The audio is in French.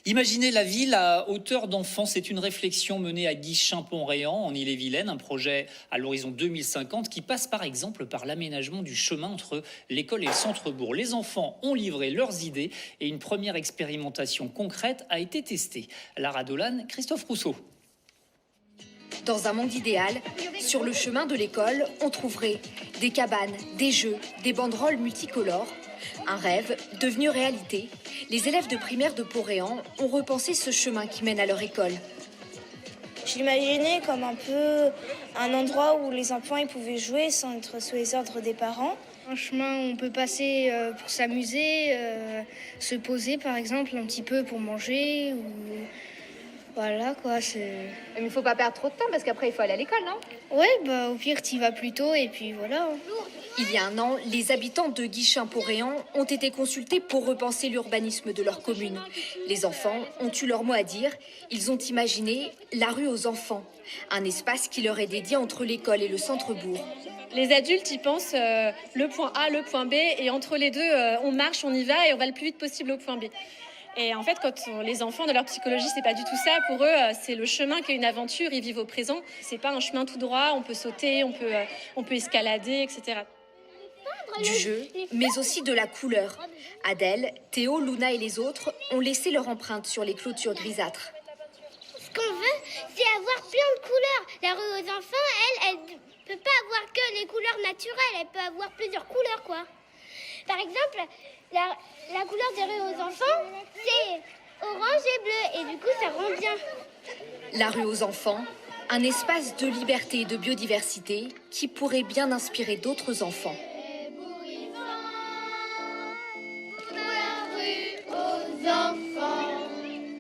Imaginez la ville à hauteur d'enfant, c'est une réflexion menée à Guichen-Pont-Réan en Ille-et-Vilaine, un projet à l'horizon 2050 qui passe par exemple par l'aménagement du chemin entre l'école et le centre-bourg. Les enfants ont livré leurs idées et une première expérimentation concrète a été testée. Lara Dolan, Christophe Rousseau. Dans un monde idéal, sur le chemin de l'école, on trouverait des cabanes, des jeux, des banderoles multicolores. Un rêve devenu réalité. Les élèves de primaire de Pont-Réan ont repensé ce chemin qui mène à leur école. Je l'imaginais comme un peu un endroit où les enfants ils pouvaient jouer sans être sous les ordres des parents. Un chemin où on peut passer pour s'amuser, se poser par exemple un petit peu pour manger. Ou... Voilà quoi, c'est... Mais il faut pas perdre trop de temps parce qu'après il faut aller à l'école, non? Ouais, bah au pire t'y vas plus tôt et puis voilà. Il y a un an, les habitants de Guichen-Pont-Réan ont été consultés pour repenser l'urbanisme de leur commune. Les enfants ont eu leur mot à dire. Ils ont imaginé la rue aux enfants, un espace qui leur est dédié entre l'école et le centre-bourg. Les adultes, ils pensent le point A, le point B, et entre les deux, on marche, on y va et on va le plus vite possible au point B. Et en fait, les enfants, dans leur psychologie, c'est pas du tout ça. Pour eux, c'est le chemin qui est une aventure, ils vivent au présent. C'est pas un chemin tout droit, on peut sauter, on peut escalader, etc. Du jeu, mais aussi de la couleur. Adèle, Théo, Luna et les autres ont laissé leur empreinte sur les clôtures grisâtres. Ce qu'on veut, c'est avoir plein de couleurs. La rue aux enfants, elle peut pas avoir que les couleurs naturelles, elle peut avoir plusieurs couleurs, quoi. Par exemple, la couleur des rues aux enfants, c'est orange et bleu, et du coup, ça rend bien. La rue aux enfants, un espace de liberté et de biodiversité qui pourrait bien inspirer d'autres enfants.